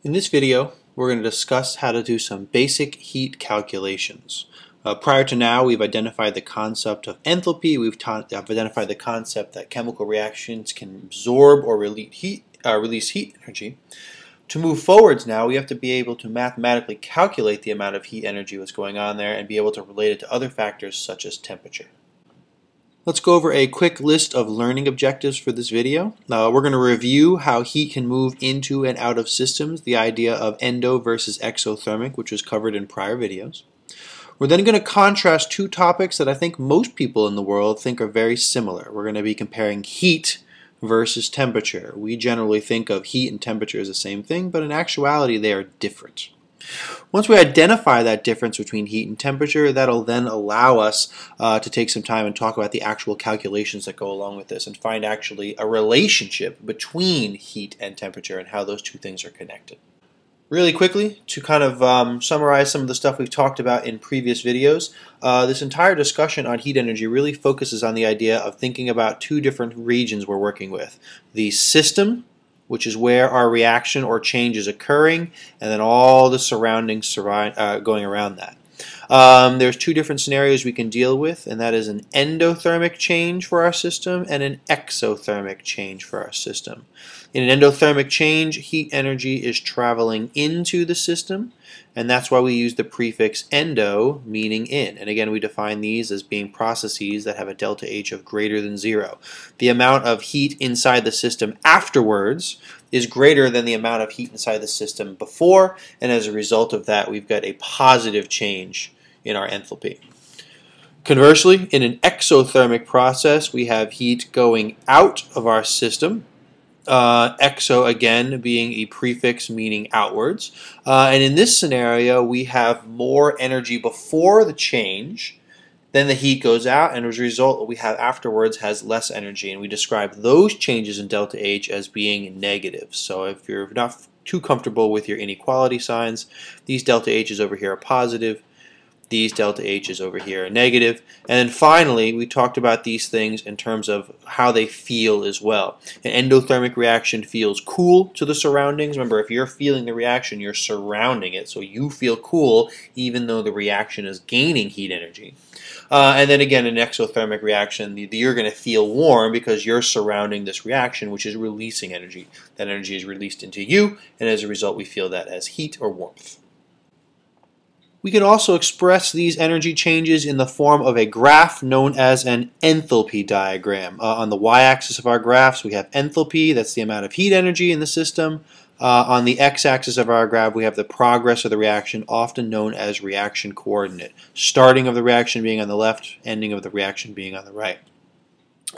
In this video, we're going to discuss how to do some basic heat calculations. Prior to now, we've identified the concept of enthalpy. We've identified the concept that chemical reactions can absorb or release heat energy. To move forwards now, we have to be able to mathematically calculate the amount of heat energy that's going on there and be able to relate it to other factors such as temperature. Let's go over a quick list of learning objectives for this video. We're going to review how heat can move into and out of systems, the idea of endo versus exothermic, which was covered in prior videos. We're then going to contrast two topics that I think most people in the world think are very similar. We're going to be comparing heat versus temperature. We generally think of heat and temperature as the same thing, but in actuality they are different. Once we identify that difference between heat and temperature, that'll then allow us to take some time and talk about the actual calculations that go along with this and find actually a relationship between heat and temperature and how those two things are connected. Really quickly, to kind of summarize some of the stuff we've talked about in previous videos, this entire discussion on heat energy really focuses on the idea of thinking about two different regions we're working with. The system, which is where our reaction or change is occurring, and then all the surroundings going around that. There's two different scenarios we can deal with, and that is an endothermic change for our system and an exothermic change for our system. In an endothermic change, heat energy is traveling into the system, and that's why we use the prefix endo, meaning in. And again, we define these as being processes that have a delta H of greater than 0. The amount of heat inside the system afterwards is greater than the amount of heat inside the system before, and as a result of that, we've got a positive change in our enthalpy. Conversely, in an exothermic process, we have heat going out of our system. Exo again being a prefix meaning outwards, and in this scenario we have more energy before the change, then the heat goes out, and as a result what we have afterwards has less energy, and we describe those changes in delta H as being negative. So if you're not too comfortable with your inequality signs, these delta H's over here are positive, these delta H's over here are negative. And then finally, we talked about these things in terms of how they feel as well. An endothermic reaction feels cool to the surroundings. Remember, if you're feeling the reaction, you're surrounding it, so you feel cool even though the reaction is gaining heat energy. And then again, an exothermic reaction, you're going to feel warm because you're surrounding this reaction, which is releasing energy. That energy is released into you, and as a result, we feel that as heat or warmth. We can also express these energy changes in the form of a graph known as an enthalpy diagram. On the y-axis of our graphs, we have enthalpy, that's the amount of heat energy in the system. On the x-axis of our graph, we have the progress of the reaction, often known as reaction coordinate. Starting of the reaction being on the left, ending of the reaction being on the right.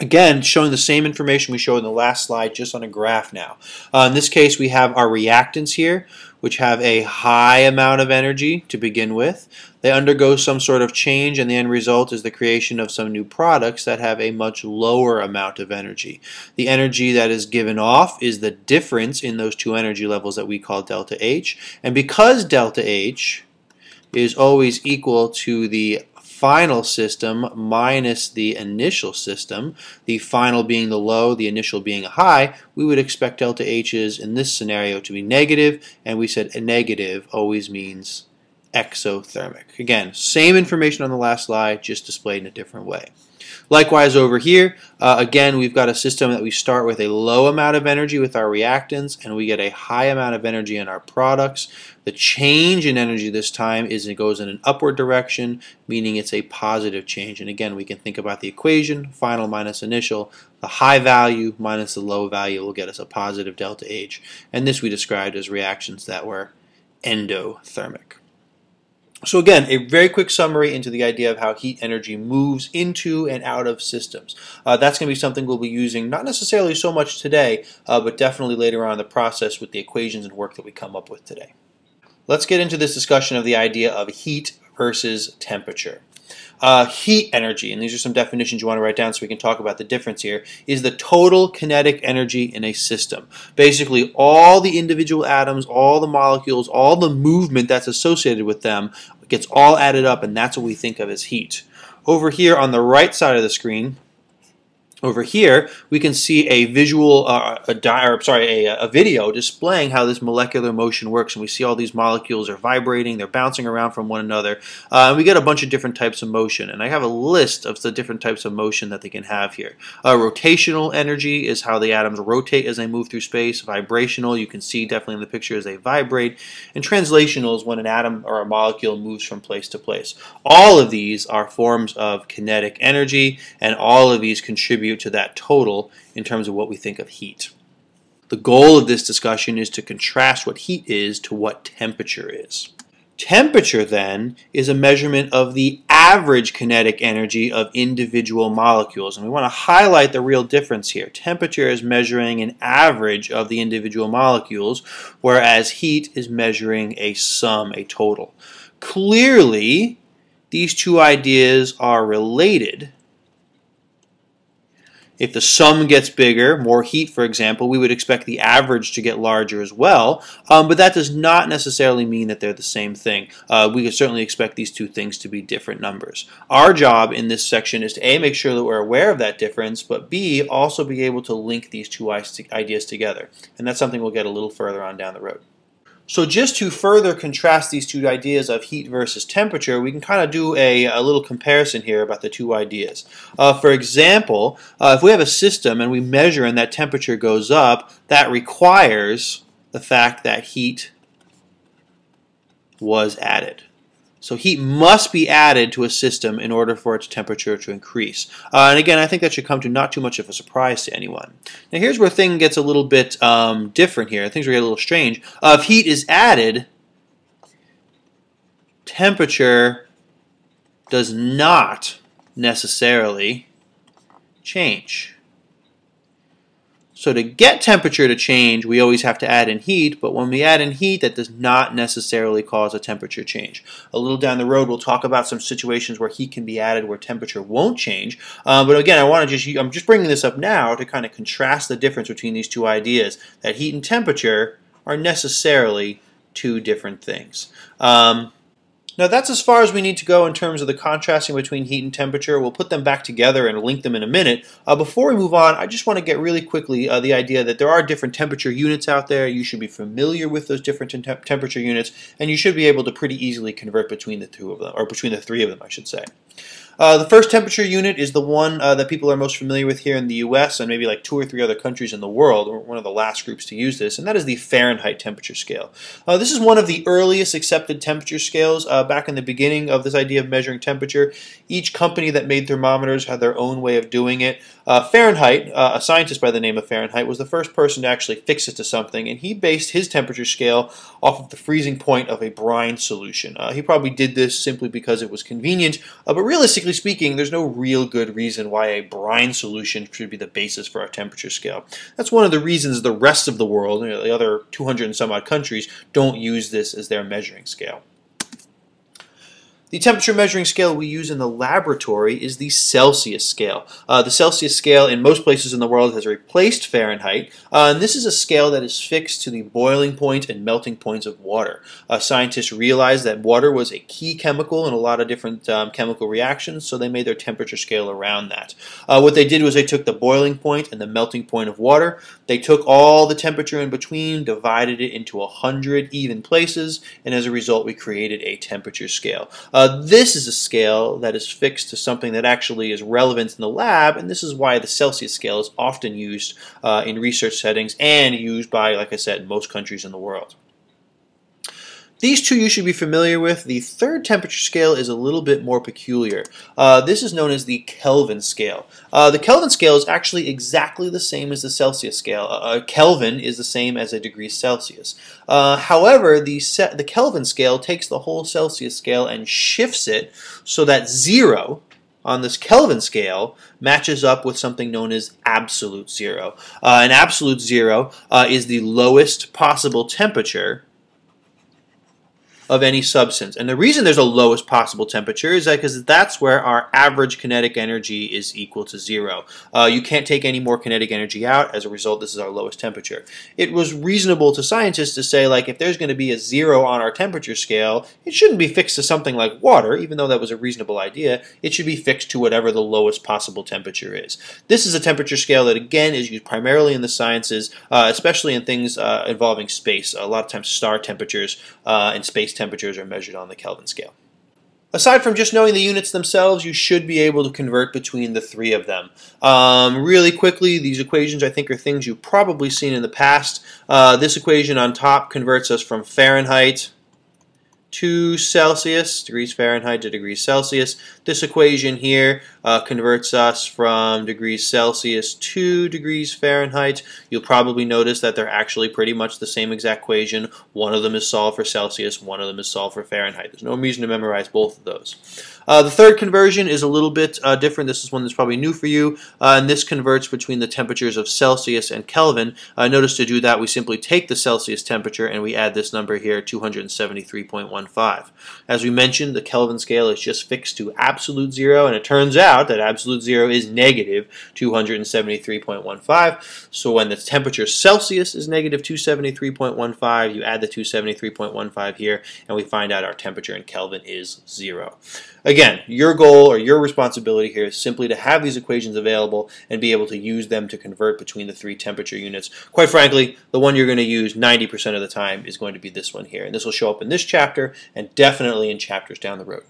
Again, showing the same information we showed in the last slide, just on a graph now. In this case, we have our reactants here, which have a high amount of energy to begin with. They undergo some sort of change, and the end result is the creation of some new products that have a much lower amount of energy. The energy that is given off is the difference in those two energy levels that we call delta H. And because delta H is always equal to the final system minus the initial system, the final being the low, the initial being a high, we would expect delta H's in this scenario to be negative, and we said a negative always means exothermic. Again, same information on the last slide, just displayed in a different way. Likewise over here, again, we've got a system that we start with a low amount of energy with our reactants, and we get a high amount of energy in our products. The change in energy this time is it goes in an upward direction, meaning it's a positive change. And again, we can think about the equation, final minus initial. The high value minus the low value will get us a positive delta H. And this we described as reactions that were endothermic. So again, a very quick summary into the idea of how heat energy moves into and out of systems. That's going to be something we'll be using not necessarily so much today, but definitely later on in the process with the equations and work that we come up with today. Let's get into this discussion of the idea of heat versus temperature. Heat energy, and these are some definitions you want to write down so we can talk about the difference here, is the total kinetic energy in a system. Basically, all the individual atoms, all the molecules, all the movement that's associated with them gets all added up, and that's what we think of as heat. Over here on the right side of the screen, Over here, we can see a visual, a video displaying how this molecular motion works, and we see all these molecules are vibrating, they're bouncing around from one another, and we get a bunch of different types of motion. And I have a list of the different types of motion that they can have here. Rotational energy is how the atoms rotate as they move through space. Vibrational, you can see definitely in the picture as they vibrate. And translational is when an atom or a molecule moves from place to place. All of these are forms of kinetic energy, and all of these contribute to that total in terms of what we think of heat. The goal of this discussion is to contrast what heat is to what temperature is. Temperature, then, is a measurement of the average kinetic energy of individual molecules. And we want to highlight the real difference here. Temperature is measuring an average of the individual molecules, whereas heat is measuring a sum, a total. Clearly, these two ideas are related. If the sum gets bigger, more heat for example, we would expect the average to get larger as well, but that does not necessarily mean that they're the same thing. We could certainly expect these two things to be different numbers. Our job in this section is to A, make sure that we're aware of that difference, but B, also be able to link these two ideas together. And that's something we'll get a little further on down the road. So just to further contrast these two ideas of heat versus temperature, we can kind of do a little comparison here about the two ideas. For example, if we have a system and we measure and that temperature goes up, that requires the fact that heat was added. So heat must be added to a system in order for its temperature to increase. And again, I think that should come to not too much of a surprise to anyone. Now here's where things gets a little bit different here. Things are getting a little strange. If heat is added, temperature does not necessarily change. So to get temperature to change, we always have to add in heat, but when we add in heat, that does not necessarily cause a temperature change. A little down the road, we'll talk about some situations where heat can be added where temperature won't change. But again, I'm just bringing this up now to kind of contrast the difference between these two ideas, that heat and temperature are necessarily two different things. Now that's as far as we need to go in terms of the contrasting between heat and temperature. We'll put them back together and link them in a minute. Before we move on, I just want to get really quickly the idea that there are different temperature units out there. You should be familiar with those different temperature units, and you should be able to pretty easily convert between the two of them, or between the three of them, I should say. The first temperature unit is the one that people are most familiar with here in the US and maybe like 2 or 3 other countries in the world. We're one of the last groups to use this, and that is the Fahrenheit temperature scale. This is one of the earliest accepted temperature scales back in the beginning of this idea of measuring temperature. Each company that made thermometers had their own way of doing it. Fahrenheit, a scientist by the name of Fahrenheit, was the first person to actually fix it to something, and he based his temperature scale off of the freezing point of a brine solution. He probably did this simply because it was convenient, but realistically speaking, there's no real good reason why a brine solution should be the basis for our temperature scale. That's one of the reasons the rest of the world, the other 200 and some odd countries, don't use this as their measuring scale. The temperature measuring scale we use in the laboratory is the Celsius scale. The Celsius scale in most places in the world has replaced Fahrenheit, and this is a scale that is fixed to the boiling point and melting points of water. Scientists realized that water was a key chemical in a lot of different chemical reactions, so they made their temperature scale around that. What they did was they took the boiling point and the melting point of water, they took all the temperature in between, divided it into 100 even places, and as a result we created a temperature scale. This is a scale that is fixed to something that actually is relevant in the lab, and this is why the Celsius scale is often used in research settings and used by, like I said, most countries in the world. These two you should be familiar with. The third temperature scale is a little bit more peculiar. This is known as the Kelvin scale. The Kelvin scale is actually exactly the same as the Celsius scale. Kelvin is the same as a degree Celsius. However, the Kelvin scale takes the whole Celsius scale and shifts it so that 0 on this Kelvin scale matches up with something known as absolute zero. An absolute zero is the lowest possible temperature of any substance. And the reason there's a lowest possible temperature is because that's where our average kinetic energy is equal to 0. You can't take any more kinetic energy out. As a result, this is our lowest temperature. It was reasonable to scientists to say, like, if there's going to be a 0 on our temperature scale, it shouldn't be fixed to something like water, even though that was a reasonable idea. It should be fixed to whatever the lowest possible temperature is. This is a temperature scale that, again, is used primarily in the sciences, especially in things involving space. A lot of times star temperatures and space temperatures are measured on the Kelvin scale. Aside from just knowing the units themselves, you should be able to convert between the three of them. Really quickly, these equations I think are things you've probably seen in the past. This equation on top converts us from Fahrenheit to Celsius, degrees Fahrenheit to degrees Celsius. This equation here converts us from degrees Celsius to degrees Fahrenheit. You'll probably notice that they're actually pretty much the same exact equation. One of them is solved for Celsius, one of them is solved for Fahrenheit. There's no reason to memorize both of those. The third conversion is a little bit different. This is one that's probably new for you, and this converts between the temperatures of Celsius and Kelvin. Notice to do that, we simply take the Celsius temperature and we add this number here, 273.15. As we mentioned, the Kelvin scale is just fixed to absolute 0, and it turns out that absolute 0 is negative 273.15. So when the temperature Celsius is negative 273.15, you add the 273.15 here, and we find out our temperature in Kelvin is 0. Again, your goal or your responsibility here is simply to have these equations available and be able to use them to convert between the three temperature units. Quite frankly, the one you're going to use 90% of the time is going to be this one here. And this will show up in this chapter and definitely in chapters down the road.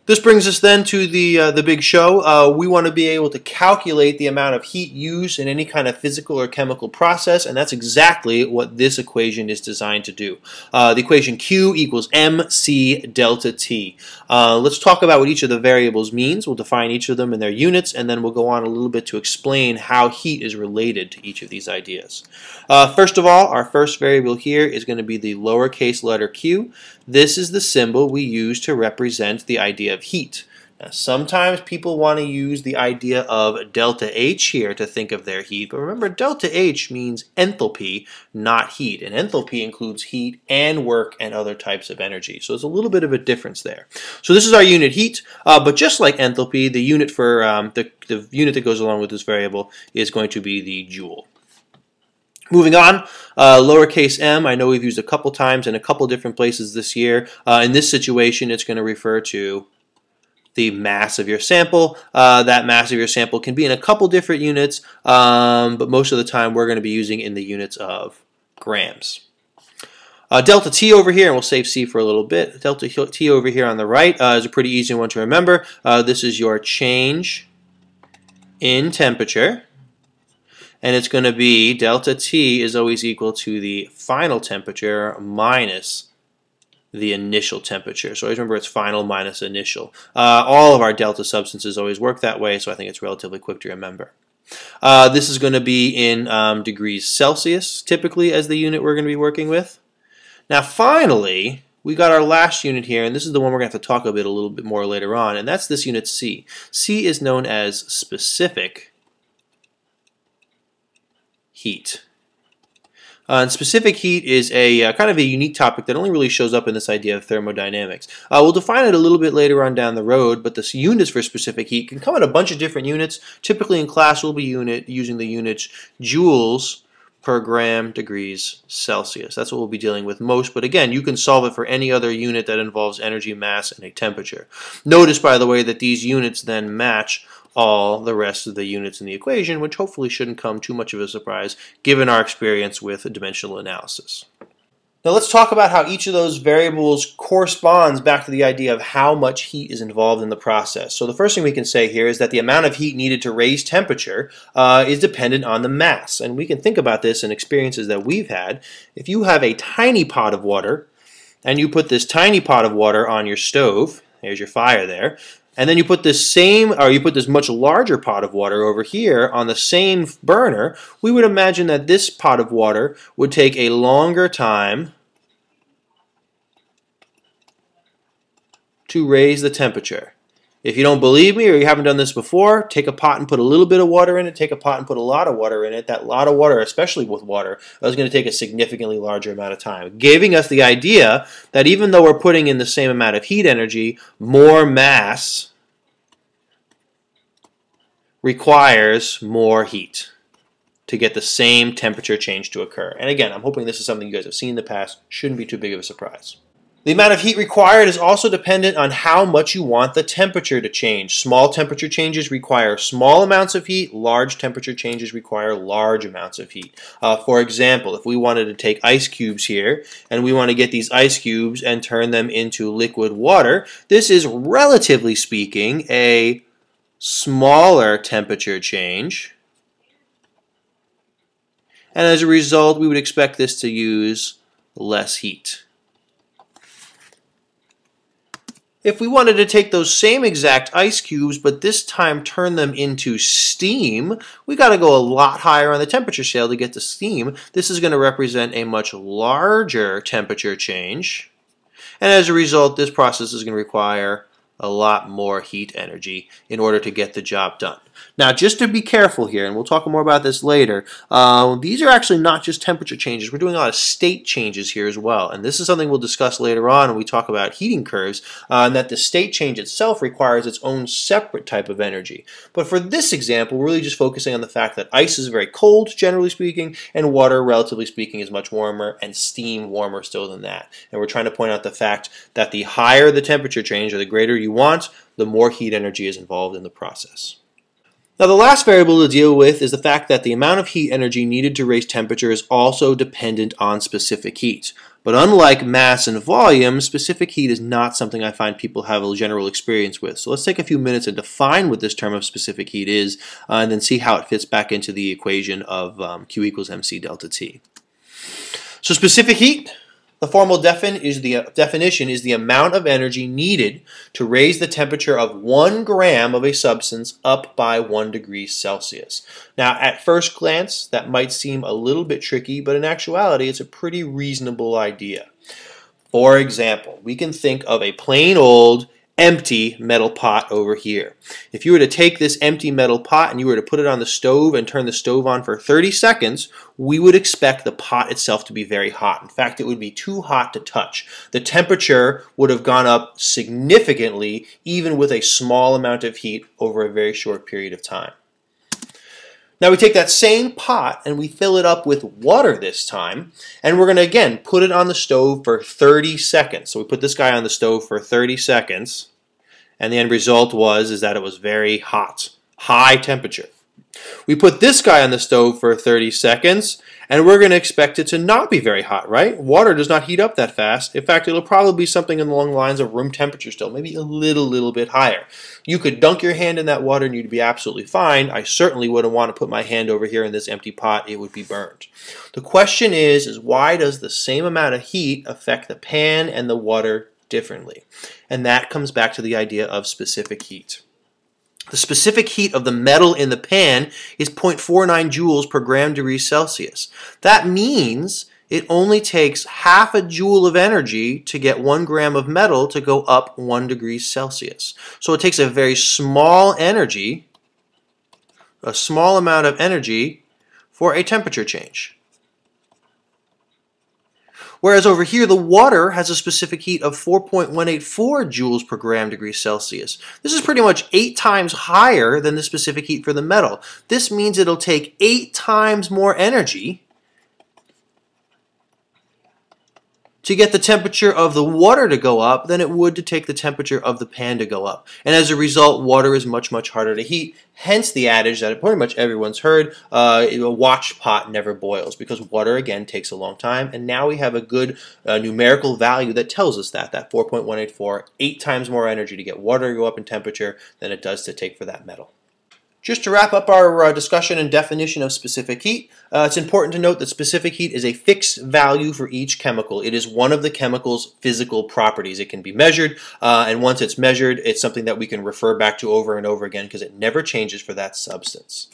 This brings us then to the big show. We want to be able to calculate the amount of heat used in any kind of physical or chemical process, and that's exactly what this equation is designed to do. The equation Q equals mc delta T. Let's talk about what each of the variables means. We'll define each of them in their units, and then we'll go on a little bit to explain how heat is related to each of these ideas. First of all, our first variable here is going to be the lowercase letter q. This is the symbol we use to represent the idea of heat. Now, sometimes people want to use the idea of delta H here to think of their heat, but remember, delta H means enthalpy, not heat, and enthalpy includes heat and work and other types of energy. So there's a little bit of a difference there. So this is our unit heat, but just like enthalpy, the unit for the unit that goes along with this variable is going to be the joule. Moving on, lowercase m, I know we've used a couple times in a couple different places this year. In this situation, it's going to refer to the mass of your sample. That mass of your sample can be in a couple different units, but most of the time we're going to be using in the units of grams. Delta T over here, and we'll save C for a little bit. Delta T over here on the right is a pretty easy one to remember. This is your change in temperature. And it's going to be delta T is always equal to the final temperature minus the initial temperature. So always remember it's final minus initial. All of our delta substances always work that way, so I think it's relatively quick to remember. This is going to be in degrees Celsius, typically, as the unit we're going to be working with. Now finally, we got our last unit here, and this is the one we're going to have to talk a little bit more later on, and that's this unit C. C is known as specific heat. And specific heat is a kind of a unique topic that only really shows up in this idea of thermodynamics. We'll define it a little bit later on down the road, but the units for specific heat can come in a bunch of different units. Typically in class we'll be using the units joules per gram degrees Celsius. That's what we'll be dealing with most, but again, you can solve it for any other unit that involves energy, mass, and a temperature. Notice, by the way, that these units then match all the rest of the units in the equation, which hopefully shouldn't come too much of a surprise given our experience with dimensional analysis. Now let's talk about how each of those variables corresponds back to the idea of how much heat is involved in the process. So the first thing we can say here is that the amount of heat needed to raise temperature is dependent on the mass. And we can think about this in experiences that we've had. If you have a tiny pot of water and you put this tiny pot of water on your stove, there's your fire there, and then you put this much larger pot of water over here on the same burner, we would imagine that this pot of water would take a longer time to raise the temperature. If you don't believe me or you haven't done this before, take a pot and put a little bit of water in it, take a pot and put a lot of water in it. That lot of water, especially with water, is going to take a significantly larger amount of time, giving us the idea that even though we're putting in the same amount of heat energy, more mass requires more heat to get the same temperature change to occur. And again, I'm hoping this is something you guys have seen in the past. Shouldn't be too big of a surprise. The amount of heat required is also dependent on how much you want the temperature to change. Small temperature changes require small amounts of heat. Large temperature changes require large amounts of heat. For example, if we wanted to take ice cubes here and we want to get these ice cubes and turn them into liquid water, this is relatively speaking a smaller temperature change. And as a result, we would expect this to use less heat. If we wanted to take those same exact ice cubes, but this time turn them into steam, we got to go a lot higher on the temperature scale to get to steam. This is going to represent a much larger temperature change. And as a result, this process is going to require a lot more heat energy in order to get the job done. Now, just to be careful here, and we'll talk more about this later, these are actually not just temperature changes. We're doing a lot of state changes here as well. And this is something we'll discuss later on when we talk about heating curves, and that the state change itself requires its own separate type of energy. But for this example, we're really just focusing on the fact that ice is very cold, generally speaking, and water, relatively speaking, is much warmer, and steam warmer still than that. And we're trying to point out the fact that the higher the temperature change, or the greater you want, the more heat energy is involved in the process. Now, the last variable to deal with is the fact that the amount of heat energy needed to raise temperature is also dependent on specific heat. But unlike mass and volume, specific heat is not something I find people have a general experience with. So let's take a few minutes and define what this term of specific heat is, and then see how it fits back into the equation of Q equals mc delta T. So specific heat, the formal definition is the amount of energy needed to raise the temperature of 1 gram of a substance up by 1 degree Celsius. Now, at first glance, that might seem a little bit tricky, but in actuality, it's a pretty reasonable idea. For example, we can think of a plain old empty metal pot over here. If you were to take this empty metal pot and you were to put it on the stove and turn the stove on for 30 seconds, we would expect the pot itself to be very hot. In fact, it would be too hot to touch. The temperature would have gone up significantly, even with a small amount of heat over a very short period of time. Now we take that same pot and we fill it up with water this time, and we're going to again put it on the stove for 30 seconds. So we put this guy on the stove for 30 seconds, and the end result is that it was very hot, high temperature. We put this guy on the stove for 30 seconds, and we're going to expect it to not be very hot, right? Water does not heat up that fast. In fact, it'll probably be something along the lines of room temperature still, maybe a little bit higher. You could dunk your hand in that water and you'd be absolutely fine. I certainly wouldn't want to put my hand over here in this empty pot. It would be burned. The question is why does the same amount of heat affect the pan and the water differently? And that comes back to the idea of specific heat. The specific heat of the metal in the pan is 0.49 joules per gram degree Celsius. That means it only takes half a joule of energy to get 1 gram of metal to go up 1 degree Celsius. So it takes a very small energy, a small amount of energy for a temperature change. Whereas over here, the water has a specific heat of 4.184 joules per gram degree Celsius. This is pretty much 8 times higher than the specific heat for the metal. This means it'll take 8 times more energy to get the temperature of the water to go up than it would to take the temperature of the pan to go up. And as a result, water is much harder to heat. Hence the adage that pretty much everyone's heard, a watch pot never boils, because water, again, takes a long time. And now we have a good numerical value that tells us that 4.184, 8 times more energy to get water to go up in temperature than it does to take for that metal. Just to wrap up our discussion and definition of specific heat, it's important to note that specific heat is a fixed value for each chemical. It is one of the chemical's physical properties. It can be measured, and once it's measured, it's something that we can refer back to over and over again because it never changes for that substance.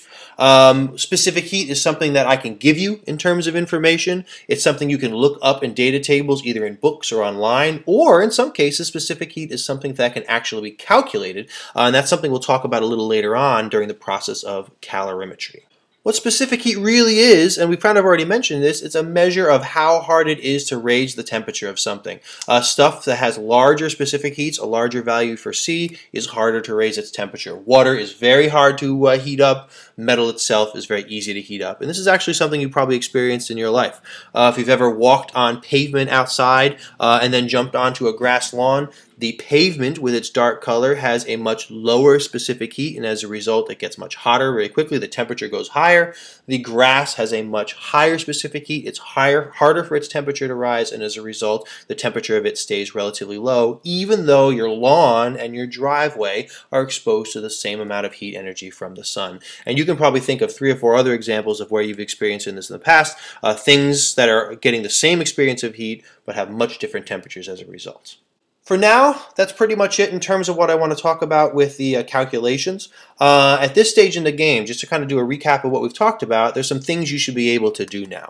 Specific heat is something that I can give you in terms of information. It's something you can look up in data tables either in books or online, or in some cases specific heat is something that can actually be calculated, and that's something we'll talk about a little later on during the process of calorimetry. What specific heat really is, and we've kind of already mentioned this, it's a measure of how hard it is to raise the temperature of something. Stuff that has larger specific heats, a larger value for C, is harder to raise its temperature. Water is very hard to heat up. Metal itself is very easy to heat up. And this is actually something you probably experienced in your life. If you've ever walked on pavement outside and then jumped onto a grass lawn, the pavement with its dark color has a much lower specific heat, and as a result it gets much hotter very quickly. The temperature goes higher. The grass has a much higher specific heat. It's harder for its temperature to rise, and as a result the temperature of it stays relatively low, even though your lawn and your driveway are exposed to the same amount of heat energy from the sun. And you can probably think of 3 or 4 other examples of where you've experienced this in the past, things that are getting the same experience of heat but have much different temperatures as a result. For now, that's pretty much it in terms of what I want to talk about with the calculations. At this stage in the game, just to kind of do a recap of what we've talked about, there's some things you should be able to do now.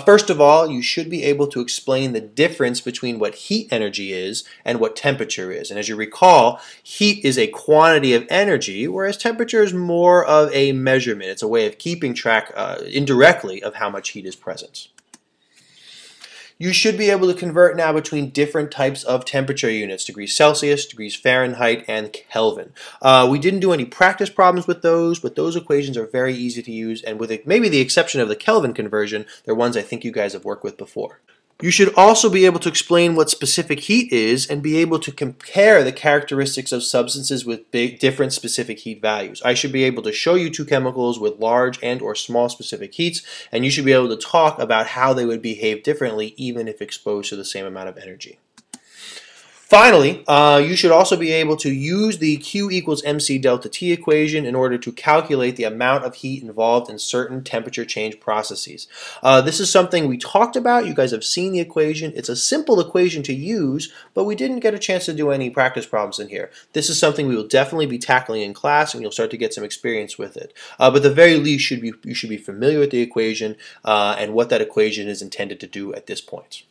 First of all, you should be able to explain the difference between what heat energy is and what temperature is. And as you recall, heat is a quantity of energy, whereas temperature is more of a measurement. It's a way of keeping track indirectly of how much heat is present. You should be able to convert now between different types of temperature units, degrees Celsius, degrees Fahrenheit, and Kelvin. We didn't do any practice problems with those, but those equations are very easy to use, and with maybe the exception of the Kelvin conversion, they're ones I think you guys have worked with before. You should also be able to explain what specific heat is and be able to compare the characteristics of substances with different specific heat values. I should be able to show you 2 chemicals with large and or small specific heats, and you should be able to talk about how they would behave differently even if exposed to the same amount of energy. Finally, you should also be able to use the Q equals mc delta T equation in order to calculate the amount of heat involved in certain temperature change processes. This is something we talked about. You guys have seen the equation. It's a simple equation to use, but we didn't get a chance to do any practice problems in here. This is something we will definitely be tackling in class, and you'll start to get some experience with it. But at the very least, you should be familiar with the equation and what that equation is intended to do at this point.